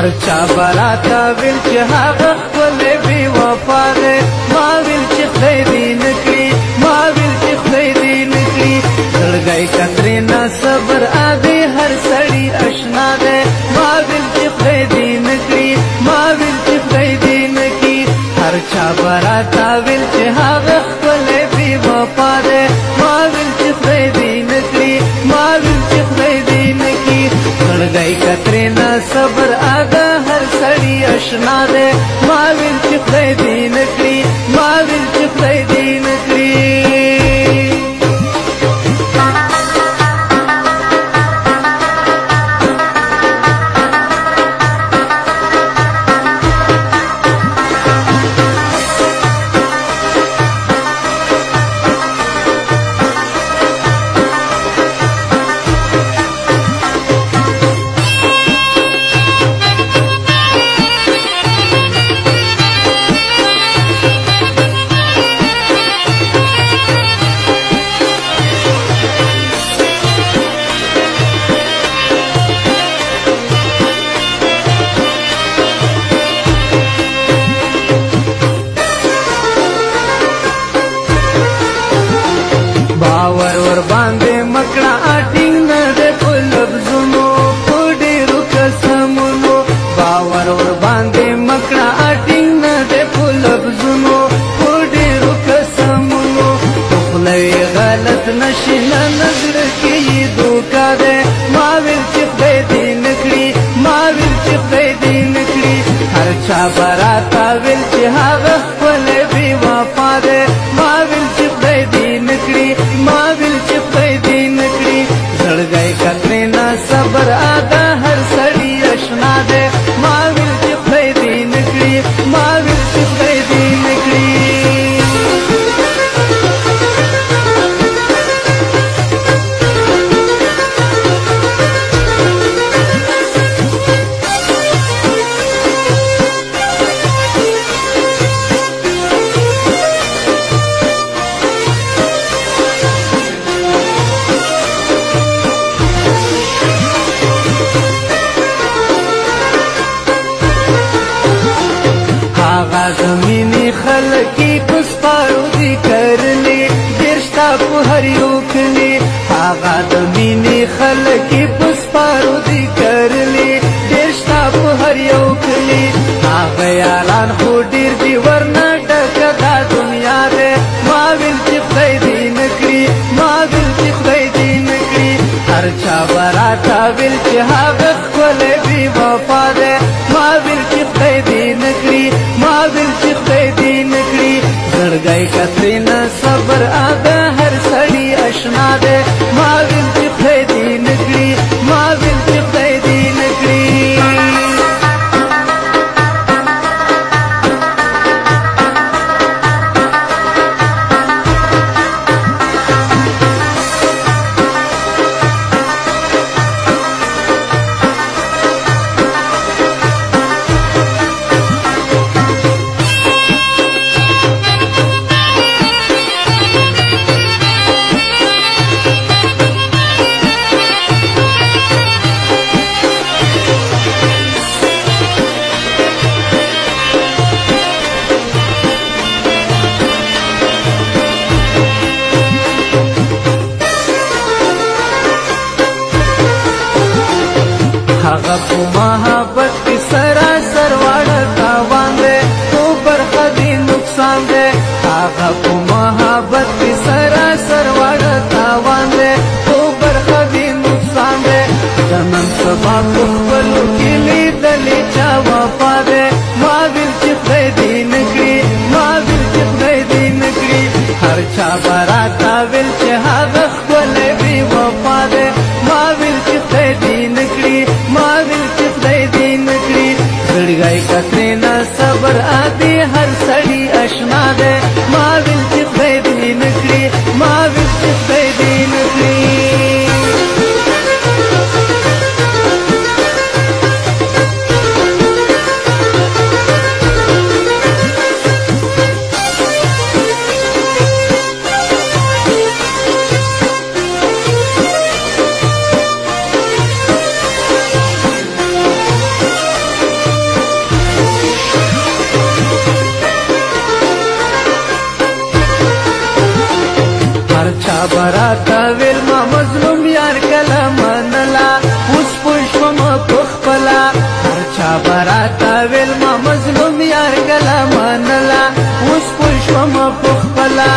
هر چا براته ویل چې هغه ښکلی بې وفا دی ما ویل چې خدای دې نه کړي ما ویل چې خدای دې نه کړي زړګی که ترېنه صبر ادې هر سړي اشنا دی ما ویل چې خدای دې نه کړي ما ویل چې خدای دې نه کړي هر چا براته ویل چې هغه ښکلی بې وفا دی ما ویل چې خدای دې نه کړي ما ویل چې خدای دې نه کړي زړګی که ترېنه صبر اده هر سړي اشنا دی ما ویل چې خدای دې نه کړي ما ویل چې خدای دې نه کړي باور ور باندې مکړه اټینګ نه ده په لفظونو په ډېرو قسمونو باور ور باندې مکړه اټینګ نه ده په لفظونو په ډېرو قسمونو په خوله یې غلط نشي نه زړه کې یې دوکه دی ما ویل چې خدای دې نه کړي ما ویل چې خدای دې نه کړي هر چا براته ویل چې هغه ښکلی بې وفا دی ما ویل چې خدای دې نه کړي ما ویل چې خدای دې نه کړي زړګی که ترېنه صبر اده هر سړي اشنا دی ما ویل چې خدای دې نه کړي ما ویل چې خدای دې نه کړي هغه د مینې خلکې په سپارو دي کرلې ډېر شته په هر یو کلي هغه د مینې خلکې په سپارو دي کرلې ډېر شته په هر یو کلي هغه یاران خو ډېر دي ورنه ډکه دا دنیا دی ما ویل چې خدای دې نه کړي ما ویل چې خدای دې نه کړي هر چا براته ویل چې هغه ښکلی بې وفا دی ما ویل چې خدای دې نه کړي ما ویل چې خدای دې نه کړي زړګی که ترېنه صبر اده هر سړي اشنا دی ما ویل چې خدای دې نه کړي ما ویل چې خدای دې نه کړي هغه په محبت کې سراسر واړه تاوان دی خو برخه دې نقصان دی هغه په محبت کې سراسر واړه تاوان دی خو برخه دې نقصان دی د نن سبا په خپلو کې لیدلې چا وفا دی ما ویل چې خدای دې نه کړي ما ویل چې خدای دې نه کړي هر چا براته ویل چې هغه ښکلی بې وفا دی ما ویل چې خدای دې نه کړي ما ویل چې خدای دې نه کړي زړګی که ترېنه صبر ادې هر سړي اشنا دی ما ویل چې خدای دې نه کړي ما ویل چې خدای دې نه کړي براتا ویل ما مظلوم یار کلا منلا اوس پښوم پخپلا هر چا براتا ویل ما مظلوم یار کلا منلا اوس پښوم پخپلا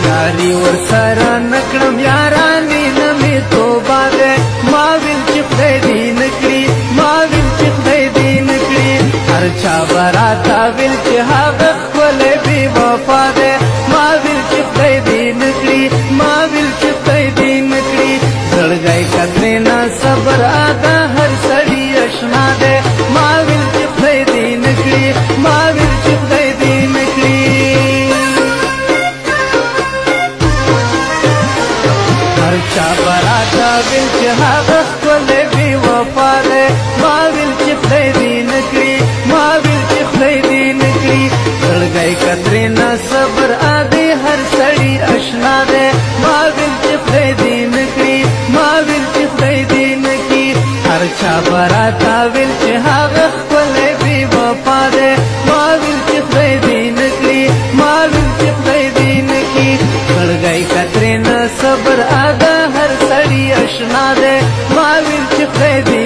یاري ور سره نکړم یارانې نمې توبه ده ما ویل چې خدای دې نکړي ما ویل چې خدای دې نکړي هر چا براتا ویل چې هغه ښکلی بې وفا ده ما ویل چې خدای دې نکړي ما ویل چې خدای دې نکړي زړګی کترې نه صبر ادا هر سړي اشنا ده ما ویل چې خدای دې نکړي ما ویل چې خدای دې نکړي هر چا براتا ویل چې هغه ښکلی بې وفا ده ما ویل چې خدای دې نکړي ما ویل چې خدای دې نکړي زړګی کترې نه صبر ادې هر سړي اشنا ده ما ویل چې خدای دې نکړي ما ویل چې خدای دې نکړي هر چا براتا ویل چې هغه ښکلی بې وفا ده ما ویل چې خدای دې نکړي ما ویل چې خدای دې نکړي زړګی کترې نه صبر ادا هر سړي اشنا ده ما ویل چې خدای دې